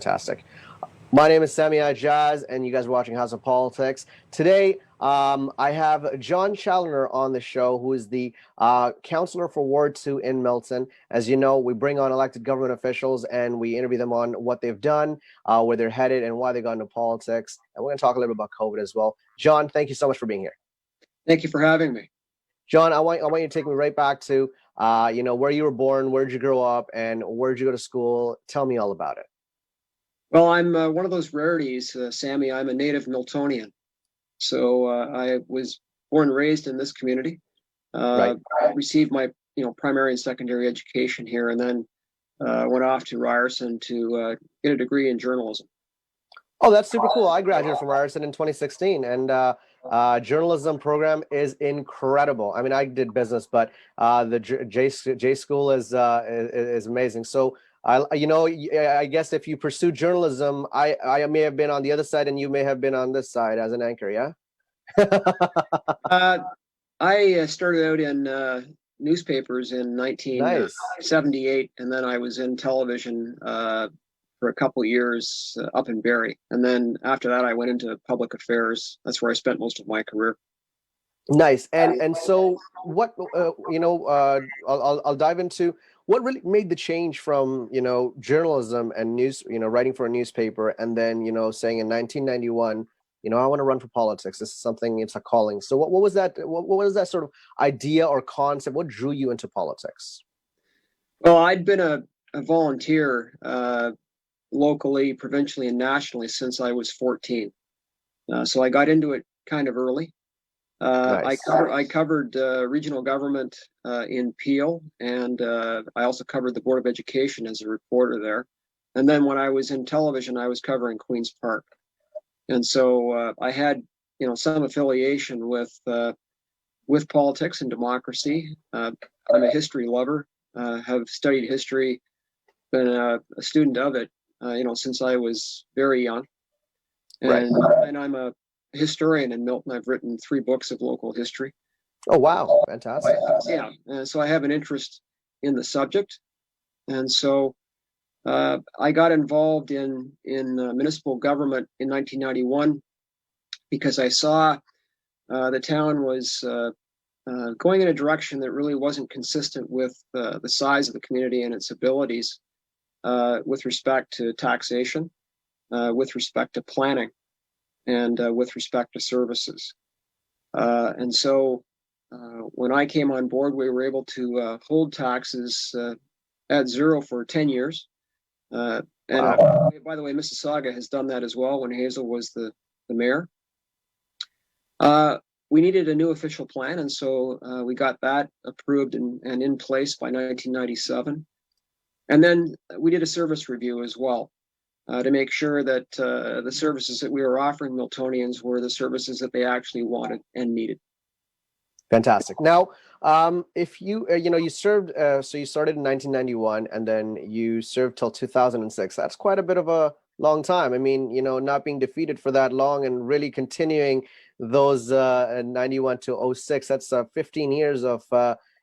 Fantastic. My name is Sammy Ijaz, and you guys are watching House of Politics. Today, I have John Challinor on the show, who is the counselor for Ward 2 in Milton. As you know, we bring on elected government officials, and we interview them on what they've done, where they're headed, and why they got into politics. And we're going to talk a little bit about COVID as well. John, thank you so much for being here. Thank you for having me. John, I want you to take me right back to, where you were born, where did you grow up, and where did you go to school? Tell me all about it. Well, I'm one of those rarities, Sammy. I'm a native Miltonian. So I was born and raised in this community. Right. I received my primary and secondary education here, and then went off to Ryerson to get a degree in journalism. Oh, that's super cool. I graduated from Ryerson in 2016, and journalism program is incredible. I mean, I did business, but the J School is amazing. So I guess if you pursue journalism, I may have been on the other side, and you may have been on this side as an anchor. Yeah. I started out in newspapers in 1978, and then I was in television for a couple of years up in Barrie, and then after that I went into public affairs. That's where I spent most of my career. Nice. And so what I'll dive into what really made the change from journalism and news, writing for a newspaper, and then saying in 1991, I want to run for politics. This is something, it's a calling. So what was that? What was that sort of idea or concept? What drew you into politics? Well, I'd been a volunteer locally, provincially, and nationally since I was 14. So I got into it kind of early. Nice. I covered regional government in Peel, and I also covered the Board of Education as a reporter there. And then when I was in television, I was covering Queen's Park. And so I had some affiliation with politics and democracy. I'm a history lover, have studied history, been a student of it since I was very young. And, right. And I'm a historian in Milton. I've written 3 books of local history. Oh, wow. Fantastic. Yeah. So I have an interest in the subject. And so I got involved in municipal government in 1991 because I saw the town was going in a direction that really wasn't consistent with the size of the community and its abilities with respect to taxation, with respect to planning, and with respect to services. And so when I came on board, we were able to hold taxes at zero for 10 years. And wow. By the way, Mississauga has done that as well when Hazel was the mayor. We needed a new official plan, and so we got that approved and in place by 1997. And then we did a service review as well to make sure that the services that we were offering Miltonians were the services that they actually wanted and needed. Fantastic. Now, if you you served, so you started in 1991, and then you served till 2006. That's quite a bit of a long time. I mean, not being defeated for that long and really continuing those 91 to 06. That's 15 years of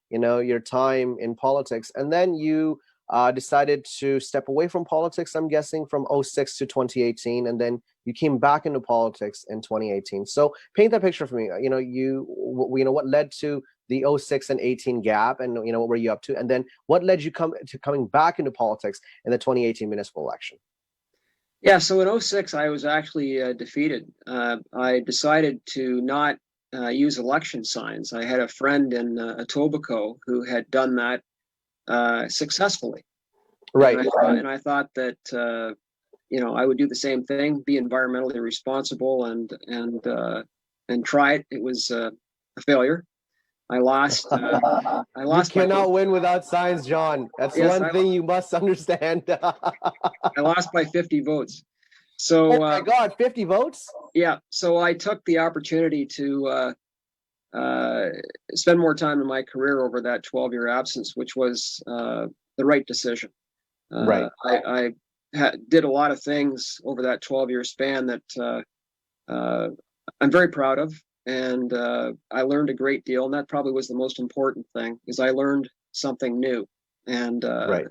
your time in politics, and then you decided to step away from politics, I'm guessing, from 06 to 2018, and then you came back into politics in 2018. So paint that picture for me. What led to the 06 and 18 gap, and what were you up to, and then what led you coming back into politics in the 2018 municipal election? Yeah, so in 06, I was actually defeated. I decided to not use election signs. I had a friend in Etobicoke who had done that successfully. Right. And I thought that I would do the same thing, be environmentally responsible, and try it. It was a failure. I lost. You cannot win without signs, John. That's one thing you must understand. I lost by 50 votes. So, oh my God, 50 votes? Yeah. So I took the opportunity to spend more time in my career over that 12-year absence, which was the right decision. Right. I did a lot of things over that 12-year span that I'm very proud of, and I learned a great deal. And that probably was the most important thing, is I learned something new. And right.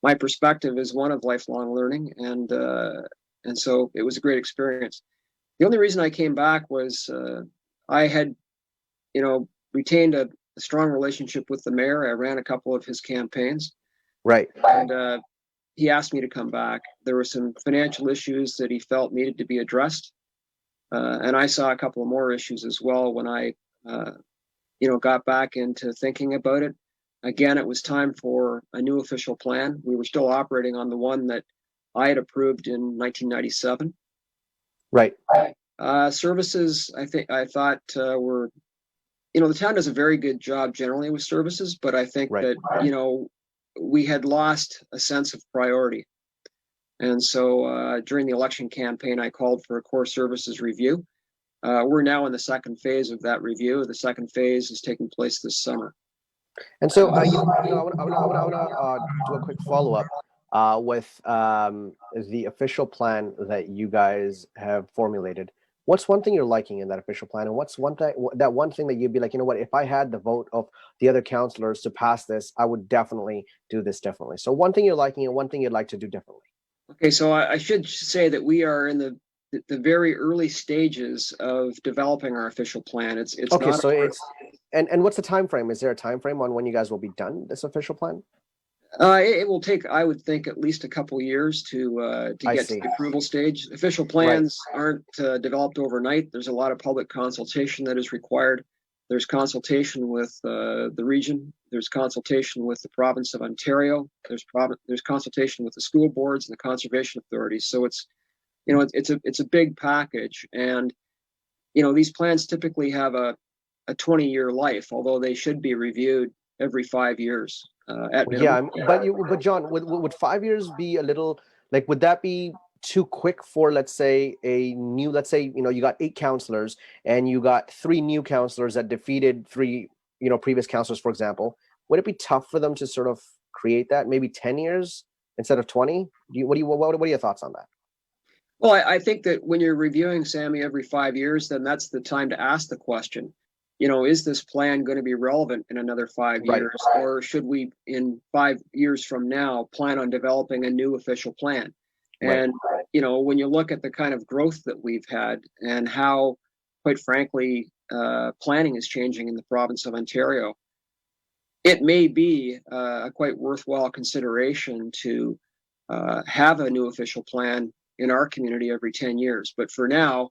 my perspective is one of lifelong learning, and so it was a great experience. The only reason I came back was I had, retained a strong relationship with the mayor. I ran a couple of his campaigns, Right. and he asked me to come back. There were some financial issues that he felt needed to be addressed, and I saw a couple of more issues as well when I, got back into thinking about it. Again, it was time for a new official plan. We were still operating on the one that I had approved in 1997. Right. Services, I thought were, the town does a very good job generally with services, but I think Right. that, we had lost a sense of priority. And so during the election campaign, I called for a core services review. We're now in the second phase of that review. The second phase is taking place this summer. And so, I want to do a quick follow up with the official plan that you guys have formulated. What's one thing you're liking in that official plan, and what's one thing that you'd be like, you know what, if I had the vote of the other councillors to pass this, I would definitely do this differently. So one thing you're liking and one thing you'd like to do differently. Okay, so I should say that we are in the very early stages of developing our official plan. It's Okay, not so it's and what's the time frame? Is there a time frame on when you guys will be done this official plan? it will take, I would think, at least a couple years to I get to see. the approval stage. Official Right. plans aren't developed overnight. There's a lot of public consultation that is required. There's consultation with the region. There's consultation with the province of Ontario. There's consultation with the school boards and the conservation authorities. So it's a big package, and these plans typically have a 20-year life, although they should be reviewed every 5 years at Yeah, minimum. but John, would 5 years be a little like? Would that be too quick for, let's say, let's say, you got 8 councillors and you got 3 new councillors that defeated 3, previous councillors, for example. Would it be tough for them to sort of create that? Maybe 10 years instead of 20? What are your thoughts on that? Well, I think that when you're reviewing, Sammy, every 5 years, then that's the time to ask the question, is this plan going to be relevant in another 5 Right. years? Or should we, in 5 years from now, plan on developing a new official plan? Right. And, when you look at the kind of growth that we've had and how, quite frankly, planning is changing in the province of Ontario, it may be a quite worthwhile consideration to have a new official plan in our community every 10 years. But for now,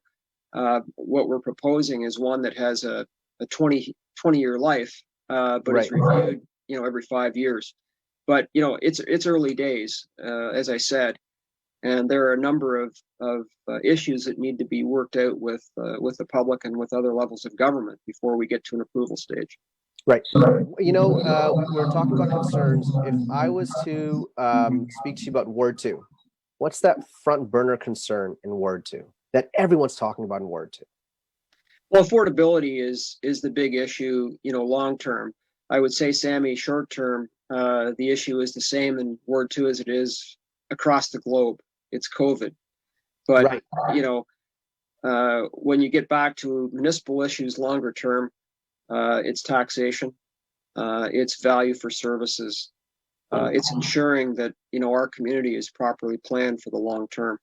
what we're proposing is one that has a 20-year life, but Right. is reviewed, every 5 years. But, it's early days, as I said, and there are a number of issues that need to be worked out with the public and with other levels of government before we get to an approval stage. Right. We're talking about concerns. If I was to speak to you about Ward 2, what's that front burner concern in Ward 2 that everyone's talking about in Ward 2? Well, affordability is the big issue, long term. I would say, Sammy, short term, the issue is the same in Ward 2 as it is across the globe. It's COVID. But, Right. When you get back to municipal issues longer term, it's taxation, it's value for services, it's ensuring that, our community is properly planned for the long term.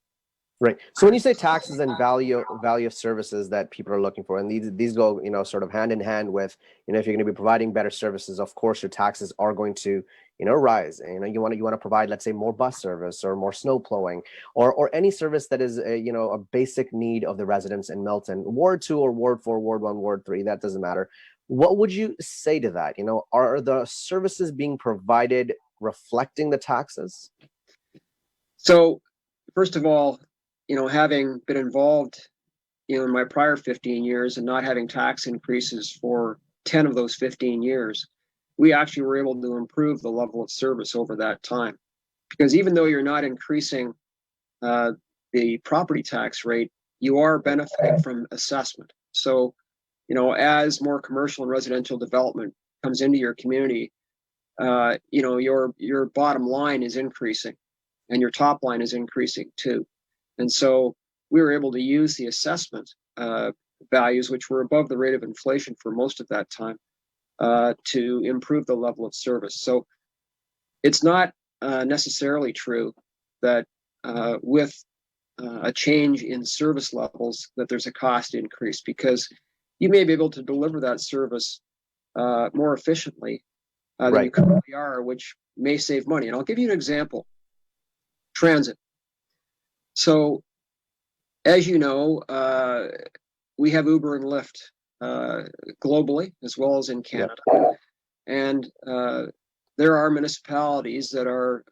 Right. So when you say taxes and value of services that people are looking for, and these go, sort of hand in hand with, if you're going to be providing better services, of course your taxes are going to, rise. And you want to provide, let's say, more bus service or more snow plowing or any service that is a basic need of the residents in Milton, Ward 2 or Ward 4, Ward 1, Ward 3, that doesn't matter. What would you say to that? Are the services being provided reflecting the taxes? So, first of all, having been involved, in my prior 15 years and not having tax increases for 10 of those 15 years, we actually were able to improve the level of service over that time. Because even though you're not increasing the property tax rate, you are benefiting from assessment. So, as more commercial and residential development comes into your community, your bottom line is increasing and your top line is increasing too. And so we were able to use the assessment values, which were above the rate of inflation for most of that time, to improve the level of service. So it's not necessarily true that with a change in service levels that there's a cost increase, because you may be able to deliver that service more efficiently than you currently are, which may save money. And I'll give you an example. Transit. So, as you know, we have Uber and Lyft globally as well as in Canada. And there are municipalities that are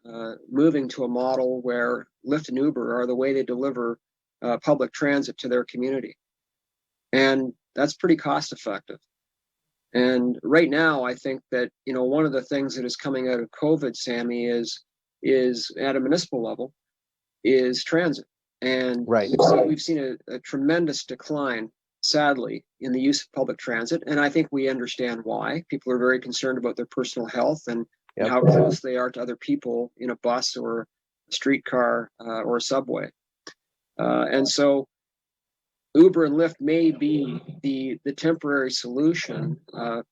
moving to a model where Lyft and Uber are the way they deliver public transit to their community. And that's pretty cost effective. And right now, I think that, you know, one of the things that is coming out of COVID, Sammy, is at a municipal level, is transit. And we've seen a tremendous decline, sadly, in the use of public transit. And I think we understand why. People are very concerned about their personal health and how close they are to other people in a bus or a streetcar or a subway. And so Uber and Lyft may be the temporary solution,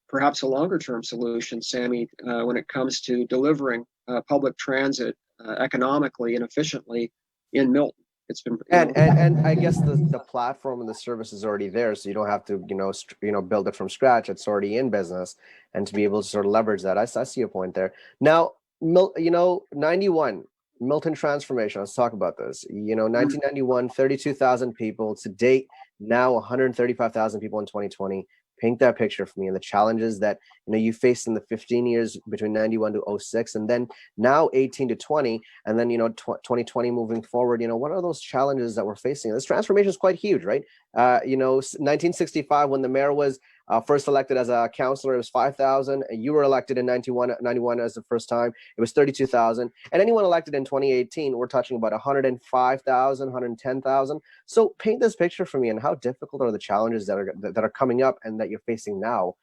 perhaps a longer term solution, Sammy, when it comes to delivering public transit economically and efficiently in Milton. It's been and I guess the platform and the service is already there, so you don't have to build it from scratch. It's already in business, and to be able to sort of leverage that, I see a point there. Now, 91 Milton transformation. Let's talk about this. 1991, 32,000 people to date. Now 135,000 people in 2020. Paint that picture for me, and the challenges that you faced in the 15 years between 91 to 06, and then now 18 to 20, and then 2020 moving forward. What are those challenges that we're facing? This transformation is quite huge, right? 1965, when the mayor was first elected as a councillor, it was 5,000. You were elected in 91 as the first time. It was 32,000. And anyone elected in 2018, we're touching about 105,000, 110,000. So paint this picture for me, and how difficult are the challenges that are coming up and that you're facing now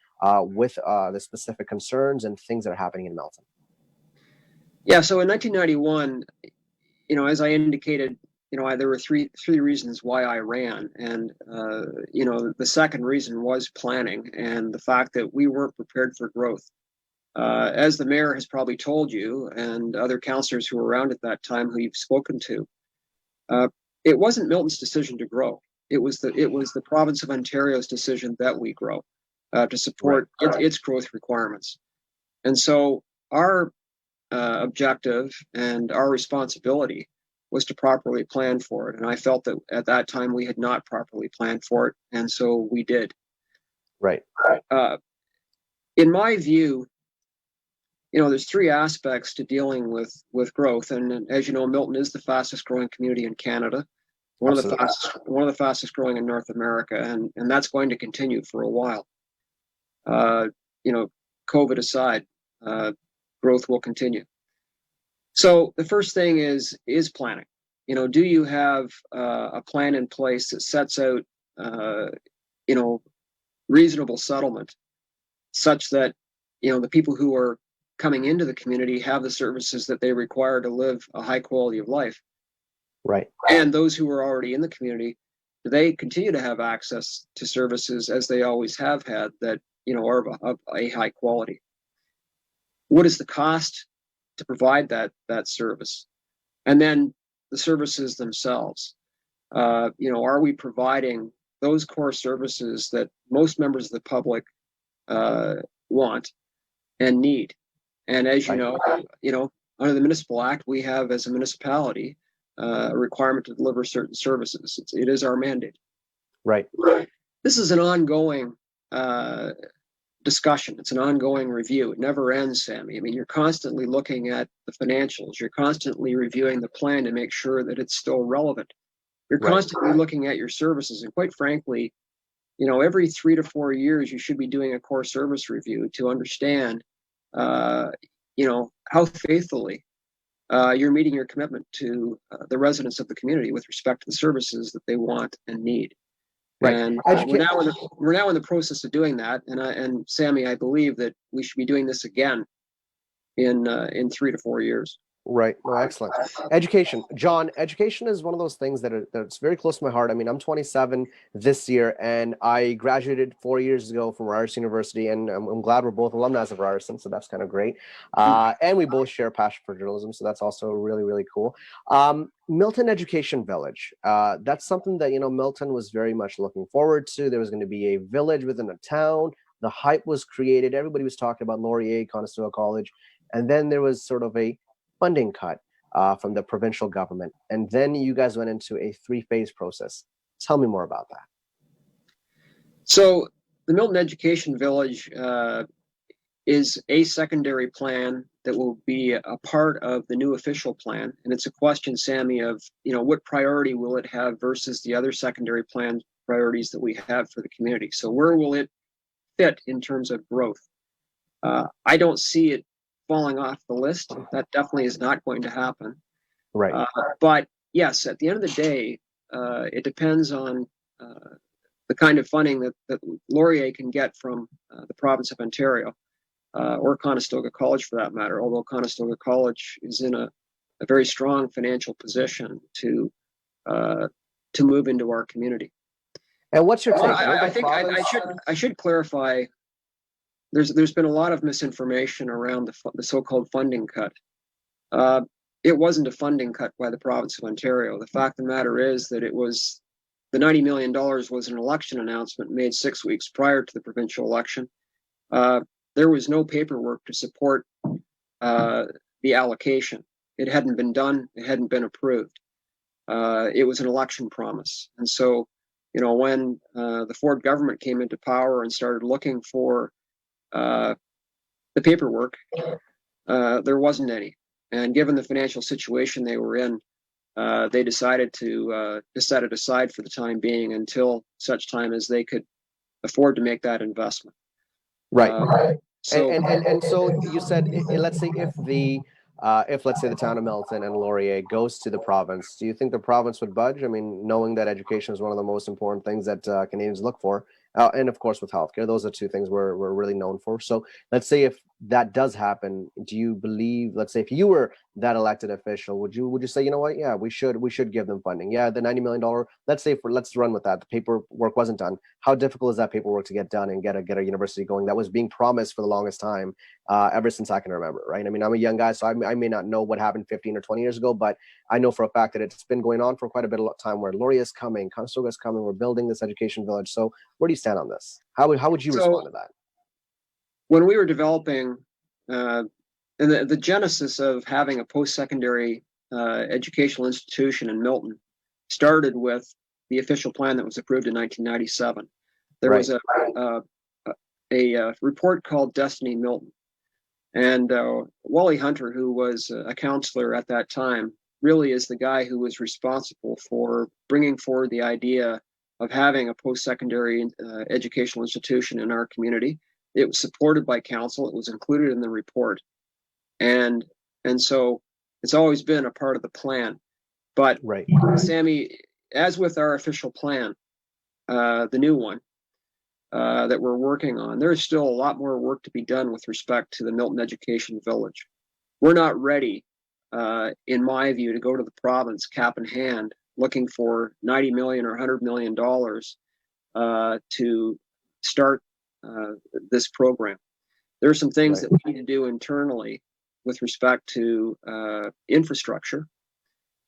with the specific concerns and things that are happening in Milton? Yeah, so in 1991, as I indicated, there were three reasons why I ran. And, the second reason was planning and the fact that we weren't prepared for growth. As the mayor has probably told you, and other councillors who were around at that time who you've spoken to, it wasn't Milton's decision to grow. It was the province of Ontario's decision that we grow to support its growth requirements. And so our objective and our responsibility was to properly plan for it. And I felt that at that time we had not properly planned for it, and so we did. Right. In my view, there's three aspects to dealing with growth. And as you know, Milton is the fastest growing community in Canada, one of the fastest growing in North America, and that's going to continue for a while. COVID aside, growth will continue. So the first thing is planning. Do you have a plan in place that sets out, reasonable settlement, such that the people who are coming into the community have the services that they require to live a high quality of life? Right. And those who are already in the community, do they continue to have access to services as they always have had that are of a high quality? What is the cost to provide that service? And then the services themselves. Are we providing those core services that most members of the public want and need? And as you know, under the Municipal Act, we have, as a municipality, a requirement to deliver certain services. It is our mandate. Right. This is an ongoing discussion. It's an ongoing review. It never ends, Sammy. I mean, you're constantly looking at the financials. You're constantly reviewing the plan to make sure that it's still relevant. You're constantly looking at your services. And quite frankly, every 3 to 4 years, you should be doing a core service review to understand, how faithfully you're meeting your commitment to the residents of the community with respect to the services that they want and need. Right. And we're now in the process of doing that. And Sammy, I believe that we should be doing this again in 3 to 4 years. Right. No, excellent. Education, John. Education is one of those things that's very close to my heart. I mean, I'm 27 this year, and I graduated 4 years ago from Ryerson University, and I'm glad we're both alumni of Ryerson, so that's kind of great. And we both share a passion for journalism, so that's also really, really cool. Milton Education Village. That's something that Milton was very much looking forward to. There was going to be a village within a town. The hype was created. Everybody was talking about Laurier, Conestoga College, and then there was sort of a funding cut from the provincial government. And then you guys went into a three-phase process. Tell me more about that. So the Milton Education Village is a secondary plan that will be a part of the new official plan. And it's a question, Sammy, of what priority will it have versus the other secondary plan priorities that we have for the community. So where will it fit in terms of growth? I don't see it falling off the list. That definitely is not going to happen. Right. But yes, at the end of the day, it depends on the kind of funding that Laurier can get from the province of Ontario, or Conestoga College for that matter, although Conestoga College is in a very strong financial position to move into our community. And what's your take? I think I should clarify. There's been a lot of misinformation around the so-called funding cut. It wasn't a funding cut by the province of Ontario. The fact of the matter is that the $90 million was an election announcement made 6 weeks prior to the provincial election. There was no paperwork to support the allocation. It hadn't been done. It hadn't been approved. It was an election promise. And so, when the Ford government came into power and started looking for the paperwork, there wasn't any. And given the financial situation they were in, they decided to set it aside for the time being until such time as they could afford to make that investment. Right. So, and so you said, let's say if let's say the town of Milton and Laurier goes to the province, do you think the province would budge? I mean, knowing that education is one of the most important things that Canadians look for, and of course with healthcare, those are two things we're really known for. So let's say if that does happen, do you believe, let's say if you were that elected official, would you say, what, yeah, we should give them funding? Yeah, the $90 million, let's say let's run with that. The paperwork wasn't done. How difficult is that paperwork to get done and get a university going that was being promised for the longest time, ever since I can remember, right? I mean, I'm a young guy, so I may not know what happened 15 or 20 years ago, but I know for a fact that it's been going on for quite a bit of time, where Laurier is coming, Conestoga is coming, we're building this education village. So where do you stand on this? How would you respond to that? When we were developing and the genesis of having a post-secondary educational institution in Milton started with the official plan that was approved in 1997. There was a report called Destiny Milton. And Wally Hunter, who was a counselor at that time, really is the guy who was responsible for bringing forward the idea of having a post-secondary educational institution in our community. It was supported by council. It was included in the report. And so it's always been a part of the plan. But right. Sammy, as with our official plan, the new one that we're working on, there's still a lot more work to be done with respect to the Milton Education Village. We're not ready, in my view, to go to the province cap in hand looking for $90 million or $100 million to start this program. There are some things that we need to do internally with respect to infrastructure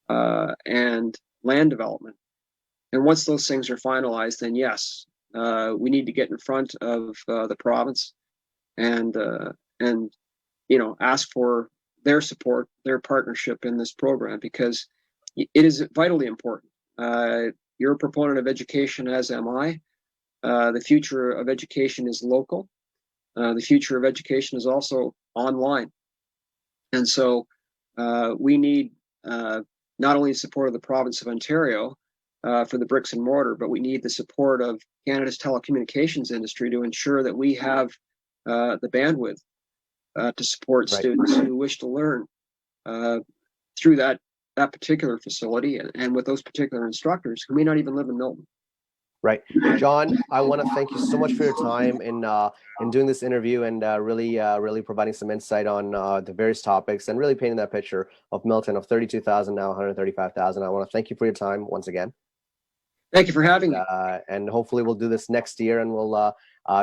and land development. And once those things are finalized, then yes, we need to get in front of the province and ask for their support, their partnership in this program, because it is vitally important. You're a proponent of education, as am I. The future of education is local. The future of education is also online. And so we need not only the support of the province of Ontario for the bricks and mortar, but we need the support of Canada's telecommunications industry to ensure that we have the bandwidth to support students who wish to learn through that particular facility and with those particular instructors who may not even live in Milton. Right. John, I want to thank you so much for your time in doing this interview and really providing some insight on the various topics and really painting that picture of Milton of 32,000, now 135,000. I want to thank you for your time once again. Thank you for having me. And hopefully we'll do this next year and we'll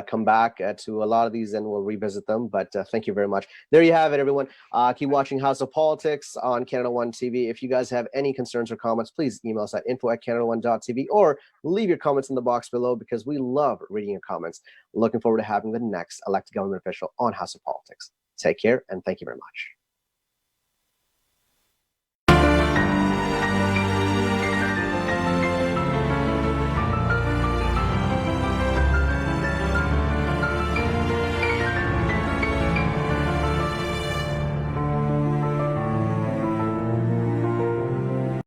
come back to a lot of these and we'll revisit them. But thank you very much. There you have it, everyone. Keep watching House of Politics on Canada One TV. If you guys have any concerns or comments, please email us at info@canada1.tv or leave your comments in the box below because we love reading your comments. Looking forward to having the next elected government official on House of Politics. Take care and thank you very much.